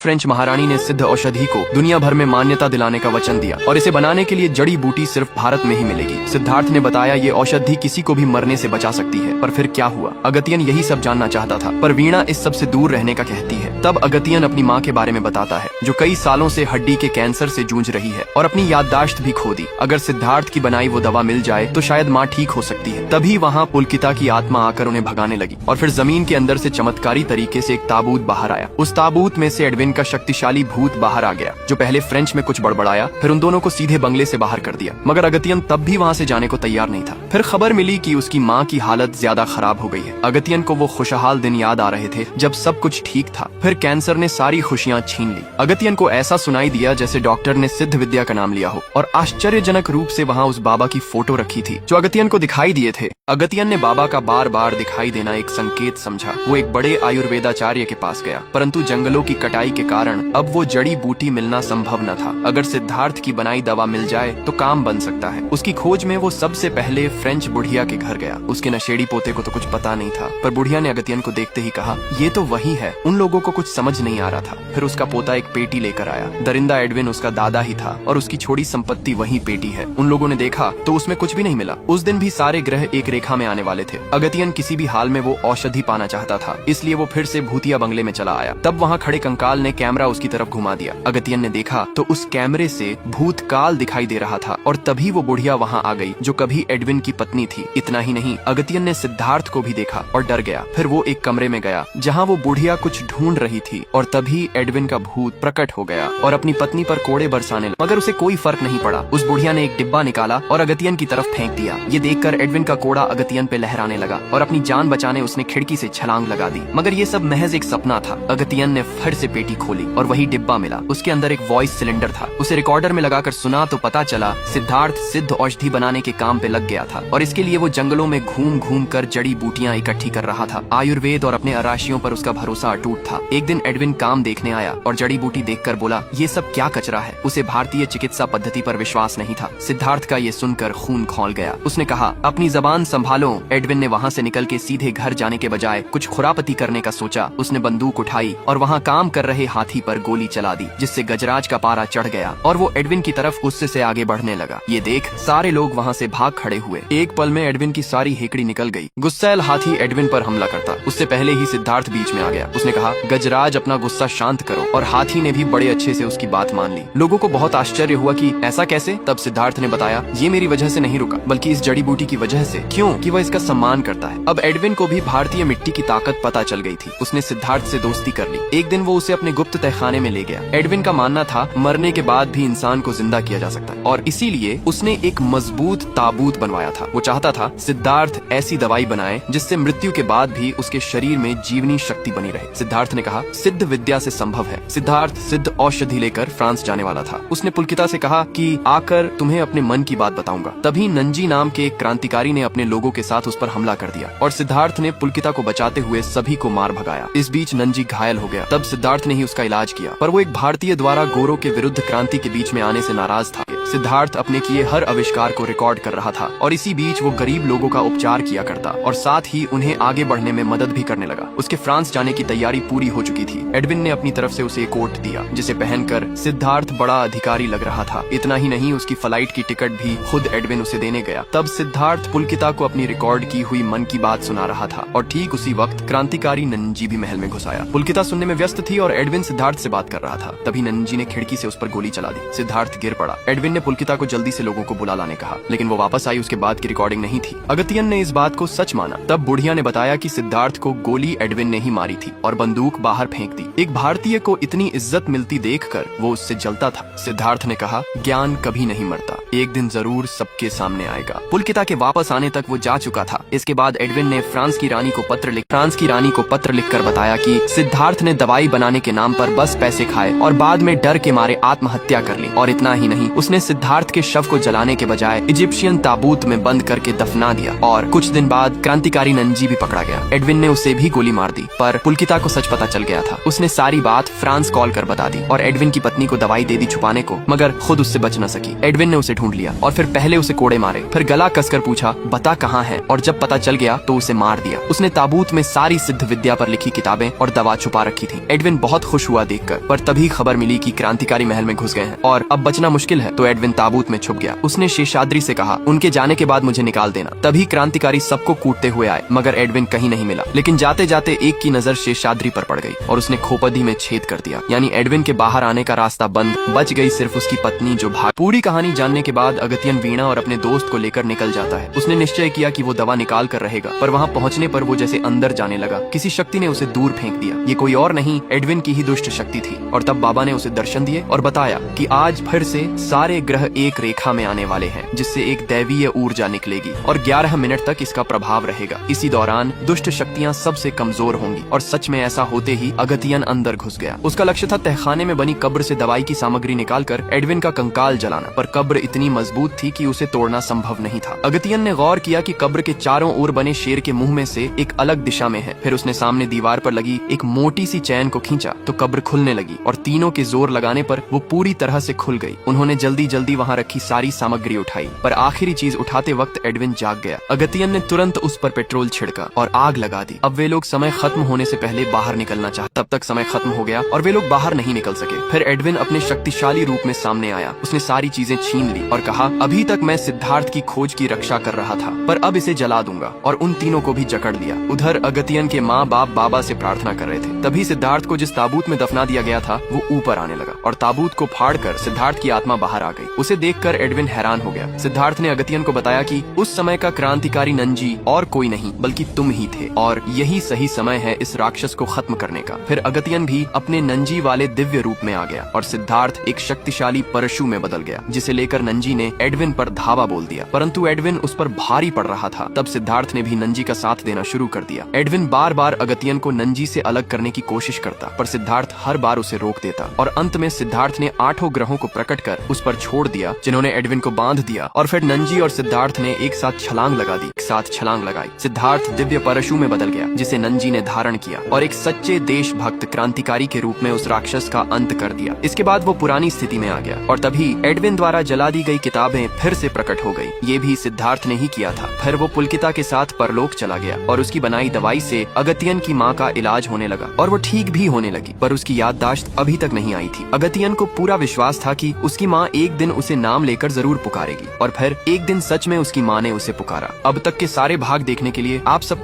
French महारानी ने सिद्ध औषधि को दुनिया भर में मान्यता दिलाने का वचन दिया और इसे बनाने के लिए जड़ी बूटी सिर्फ भारत में ही मिलेगी। सिद्धार्थ ने बताया ये औषधि किसी को भी मरने से बचा सकती है। पर फिर क्या हुआ? अगतियन यही सब जानना चाहता था, पर वीणा इस सब से दूर रहने का कहती है। तब अगतियन अपनी माँ के बारे में बताता है, जो कई सालों से हड्डी के कैंसर से जूझ रही है और अपनी याददाश्त भी खो दी। अगर सिद्धार्थ की बनाई वो दवा मिल जाए तो शायद माँ ठीक हो सकती है। तभी वहाँ पुलकिता की आत्मा आकर उन्हें भगाने लगी और फिर जमीन के अंदर से चमत्कारी तरीके से एक ताबूत बाहर आया। उस ताबूत में से एडविन का शक्तिशाली भूत बाहर आ गया, जो पहले फ्रेंच में कुछ बड़बड़ाया, फिर उन दोनों को सीधे बंगले से बाहर कर दिया। मगर अगतियन तब भी वहाँ से जाने को तैयार नहीं था। फिर खबर मिली कि उसकी माँ की हालत ज्यादा खराब हो गई है। अगतियन को वो खुशहाल दिन याद आ रहे थे जब सब कुछ ठीक था। फिर कैंसर ने सारी खुशियाँ छीन ली। अगतियन को ऐसा सुनाई दिया जैसे डॉक्टर ने सिद्ध विद्या का नाम लिया हो और आश्चर्यजनक रूप से वहाँ उस बाबा की फोटो रखी थी जो अगतियन को दिखाई दिए थे। अगतियन ने बाबा का बार बार दिखाई देना एक संकेत समझा। वो एक बड़े आयुर्वेदाचार्य के पास गया, परंतु जंगलों की कटाई के कारण अब वो जड़ी बूटी मिलना संभव न था। अगर सिद्धार्थ की बनाई दवा मिल जाए तो काम बन सकता है। उसकी खोज में वो सबसे पहले फ्रेंच बुढ़िया के घर गया। उसके नशेड़ी पोते को तो कुछ पता नहीं था, पर बुढ़िया ने अगतियन को देखते ही कहा, ये तो वही है। उन लोगों को कुछ समझ नहीं आ रहा था। फिर उसका पोता एक पेटी लेकर आया। दरिंदा एडविन उसका दादा ही था और उसकी छोड़ी संपत्ति वही पेटी है। उन लोगों ने देखा तो उसमें कुछ भी नहीं मिला। उस दिन भी सारे ग्रह एक रेखा में आने वाले थे। अगतियन किसी भी हाल में वो औषधि पाना चाहता था, इसलिए वो फिर से भूतिया बंगले में चला आया। तब वहाँ खड़े कंकाल ने कैमरा उसकी तरफ घुमा दिया। अगतियन ने देखा तो उस कैमरे से भूतकाल दिखाई दे रहा था और तभी वो बुढ़िया वहाँ आ गई जो कभी एडविन की पत्नी थी। इतना ही नहीं, अगतियन ने सिद्धार्थ को भी देखा और डर गया। फिर वो एक कमरे में गया जहाँ वो बुढ़िया कुछ ढूंढ रही थी और तभी एडविन का भूत प्रकट हो गया और अपनी पत्नी पर कोड़े बरसाने लगा। मगर उसे कोई फर्क नहीं पड़ा। उस बुढ़िया ने एक डिब्बा निकाला और अगतियन की तरफ फेंक दिया। ये देखकर एडविन का कोड़ा अगतियन पे लहराने लगा और अपनी जान बचाने उसने खिड़की से छलांग लगा दी। मगर ये सब महज एक सपना था। अगतियन ने फिर से पेटी खोली और वही डिब्बा मिला। उसके अंदर एक वॉइस सिलेंडर था। उसे रिकॉर्डर में लगाकर सुना तो पता चला सिद्धार्थ सिद्ध औषधि बनाने के काम पे लग गया था और इसके लिए वो जंगलों में घूम घूम कर जड़ी बूटियां इकट्ठी कर रहा था। आयुर्वेद और अपने अराशियों पर उसका भरोसा अटूट था। एक दिन एडविन काम देखने आया और जड़ी बूटी देखकर बोला, ये सब क्या कचरा है। उसे भारतीय चिकित्सा पद्धति पर विश्वास नहीं था। सिद्धार्थ का ये सुनकर खून खौल गया। उसने कहा, अपनी जबान संभालो। एडविन ने वहाँ से निकल के सीधे घर जाने के बजाय कुछ खुरापती करने का सोचा। उसने बंदूक उठाई और वहाँ काम कर रहे हाथी पर गोली चला दी, जिससे गजराज का पारा चढ़ गया और वो एडविन की तरफ गुस्से से आगे बढ़ने लगा। ये देख सारे लोग वहाँ से भाग खड़े हुए। एक पल में एडविन की सारी हेकड़ी निकल गई। गुस्सैल हाथी एडविन पर हमला करता, उससे पहले ही सिद्धार्थ बीच में आ गया। उसने कहा, गजराज अपना गुस्सा शांत करो, और हाथी ने भी बड़े अच्छे से उसकी बात मान ली। लोगों को बहुत आश्चर्य हुआ कि ऐसा कैसे। तब सिद्धार्थ ने बताया, ये मेरी वजह से नहीं रुका, बल्कि इस जड़ी बूटी की वजह से। क्यों? कि वह इसका सम्मान करता है। अब एडविन को भी भारतीय मिट्टी की ताकत पता चल गई थी। उसने सिद्धार्थ से दोस्ती कर ली। एक दिन वो उसे अपने गुप्त तहखाने में ले गया। एडविन का मानना था मरने के बाद भी इंसान को जिंदा किया जा सकता है और इसीलिए उसने एक मजबूत ताबूत बनवाया था। वो चाहता था सिद्धार्थ ऐसी दवाई बनाए जिससे मृत्यु के बाद भी उसके शरीर में जीवनी शक्ति बनी रहे। सिद्धार्थ ने कहा, सिद्ध विद्या से संभव है। सिद्धार्थ सिद्ध औषधि लेकर फ्रांस जाने वाला था। उसने पुलकिता से कहा कि आकर तुम्हें अपने मन की बात बताऊंगा। तभी नंजी नाम के एक क्रांतिकारी ने अपने लोगों के साथ उस पर हमला कर दिया और सिद्धार्थ ने पुलकिता को बचाते हुए सभी को मार भगाया। इस बीच नंजी घायल हो गया। तब सिद्धार्थ ने ही उसका इलाज किया, पर वो एक भारतीय द्वारा गोरों के विरुद्ध क्रांति के बीच में आने से नाराज था। सिद्धार्थ अपने किए हर आविष्कार को रिकॉर्ड कर रहा था और इसी बीच वो गरीब लोगों का उपचार किया करता और साथ ही उन्हें आगे बढ़ने में मदद भी करने लगा। उसके फ्रांस जाने की तैयारी पूरी हो चुकी थी। एडविन ने अपनी तरफ से उसे एक कोट दिया जिसे पहनकर सिद्धार्थ बड़ा अधिकारी लग रहा था। इतना ही नहीं, उसकी फ्लाइट की टिकट भी खुद एडविन उसे देने गया। तब सिद्धार्थ पुलकिता को अपनी रिकॉर्ड की हुई मन की बात सुना रहा था और ठीक उसी वक्त क्रांतिकारी नंजी भी महल में घुस आया। पुलकिता सुनने में व्यस्त थी और एडविन सिद्धार्थ से बात कर रहा था। तभी नंजी ने खिड़की से उस पर गोली चला दी। सिद्धार्थ गिर पड़ा। एडविन ने पुलकिता को जल्दी से लोगों को बुला लाने कहा, लेकिन वो वापस आई। उसके बाद की रिकॉर्डिंग नहीं थी। अगतियन ने इस बात को सच माना। तब बुढ़िया ने बताया कि सिद्धार्थ को गोली एडविन ने ही मारी थी और बंदूक बाहर फेंक दी। एक भारतीय को इतनी इज्जत मिलती देखकर वो उससे जलता था। सिद्धार्थ ने कहा, ज्ञान कभी नहीं मरता, एक दिन जरूर सबके सामने आएगा। पुलकिता के वापस आने तक वो जा चुका था। इसके बाद एडविन ने फ्रांस की रानी को पत्र लिखकर बताया कि सिद्धार्थ ने दवाई बनाने के नाम पर बस पैसे खाए और बाद में डर के मारे आत्महत्या कर ली। और इतना ही नहीं, उसने सिद्धार्थ के शव को जलाने के बजाय इजिप्शियन ताबूत में बंद करके दफना दिया और कुछ दिन बाद क्रांतिकारी नंजी भी पकड़ा गया। एडविन ने उसे भी गोली मार दी, पर पुलकिता को सच पता चल गया था। उसने सारी बात फ्रांस कॉल कर बता दी और एडविन की पत्नी को दवाई दे दी छुपाने को, मगर खुद उससे बच न सकी। एडविन ने उसे ढूंढ लिया और फिर पहले उसे कोड़े मारे, फिर गला कसकर पूछा बता कहाँ है, और जब पता चल गया तो उसे मार दिया। उसने ताबूत में सारी सिद्ध विद्या पर लिखी किताबें और दवा छुपा रखी थी। एडविन बहुत खुश हुआ देखकर, पर तभी खबर मिली कि क्रांतिकारी महल में घुस गए हैं और अब बचना मुश्किल है। तो एडविन ताबूत में छुप गया। उसने शेषाद्री से कहा उनके जाने के बाद मुझे निकाल देना। तभी क्रांतिकारी सबको कूटते हुए आए, मगर एडविन कहीं नहीं मिला। लेकिन जाते जाते एक की नजर शेषाद्री पर पड़ गई और उसने खोपड़ी में छेद कर दिया, यानी एडविन के बाहर आने का रास्ता बंद। बच गई सिर्फ उसकी पत्नी जो भाग। पूरी कहानी जानने के बाद अगत्यन वीणा और अपने दोस्त को लेकर निकल जाता है। उसने निश्चय किया कि वो दवा निकाल कर रहेगा, पर वहाँ पहुँचने पर वो जैसे अंदर जाने लगा। किसी शक्ति ने उसे दूर फेंक दिया। ये कोई और नहीं, एडविन की ही दुष्ट शक्ति थी। और तब बाबा ने उसे दर्शन दिए और बताया कि आज फिर से सारे ग्रह एक रेखा में आने वाले हैं, जिससे एक दैवीय ऊर्जा निकलेगी और 11 मिनट तक इसका प्रभाव रहेगा। इसी दौरान दुष्ट शक्तियाँ सबसे कमजोर होंगी। और सच में ऐसा होते ही अगतियन अंदर घुस गया। उसका लक्ष्य था तहखाने में बनी कब्र से दवाई की सामग्री निकालकर एडविन का कंकाल जलाना, पर कब्र इतनी मजबूत थी कि उसे तोड़ना संभव नहीं था। अगतियन ने गौर किया कि कब्र के चारों ओर बने शेर के मुंह में से एक अलग दिशा में है। फिर उसने सामने दीवार पर लगी एक मोटी सी चैन को खींचा तो कब्र खुलने लगी और तीनों के जोर लगाने पर वो पूरी तरह से खुल गई। उन्होंने जल्दी जल्दी वहाँ रखी सारी सामग्री उठाई, पर आखिरी चीज उठाते वक्त एडविन जाग गया। अगतियन ने तुरंत उस पर पेट्रोल छिड़का और आग लगा दी। अब वे लोग समय खत्म होने से पहले बाहर निकलना चाहते, तब तक समय खत्म हो गया और वे लोग बाहर नहीं निकल सके। फिर एडविन अपने शक्तिशाली रूप में सामने आया। उसने सारी चीजें छीन ली और कहा अभी तक मैं सिद्धार्थ की खोज की रक्षा कर रहा था, पर अब इसे जला दूंगा, और उन तीनों को भी जकड़ लिया। उधर अगतियन के माँ बाप बाबा से प्रार्थना कर रहे थे। तभी सिद्धार्थ को जिस ताबूत में दफना दिया गया था वो ऊपर आने लगा और ताबूत को फाड़कर सिद्धार्थ की आत्मा बाहर आ गई। उसे देखकर एडविन हैरान हो गया। सिद्धार्थ ने अगतियन को बताया कि उस समय का क्रांतिकारी नंजी और कोई नहीं बल्कि तुम ही थे, और यही सही समय है इस राक्षस को खत्म करने का। फिर अगतियन भी अपने नंजी वाले दिव्य रूप में आ गया और सिद्धार्थ एक शक्तिशाली परशु में बदल गया, जिसे लेकर नंजी ने एडविन पर धावा बोल दिया। परंतु एडविन उस पर भारी पड़ रहा था। तब सिद्धार्थ ने भी नंजी का साथ देना शुरू कर दिया। एडविन बार बार अगतियन को नंजी से अलग करने की कोशिश करता, पर सिद्धार्थ हर बार उसे रोक देता और अंत में सिद्धार्थ ने 8 ग्रहों को प्रकट कर उस पर छोड़ दिया, जिन्होंने एडविन को बांध दिया। और फिर नंजी और सिद्धार्थ ने एक साथ छलांग लगा दी। एक साथ छलांग लगाई। सिद्धार्थ दिव्य परशु में बदल गया, जिसे नंजी ने धारण किया और एक सच्चे देशभक्त क्रांतिकारी के रूप में उस राक्षस का अंत कर दिया। इसके बाद वो पुरानी स्थिति में आ गया और तभी एडविन द्वारा जला दी गई किताबें फिर से प्रकट हो गई। ये भी सिद्धार्थ ने ही किया था। फिर वो पुलकिता के साथ परलोक चला गया और उसकी बनाई दवाई से अगतियन की माँ का इलाज होने लगा और वो ठीक भी होने लगी, पर उसकी याददाश्त अभी तक नहीं आई थी। अगतियन को पूरा विश्वास था कि उसकी माँ एक दिन उसे नाम लेकर जरूर पुकारेगी, और फिर एक दिन सच में उसकी माँ ने उसे पुकारा। अब तक के सारे भाग देखने के लिए आप सब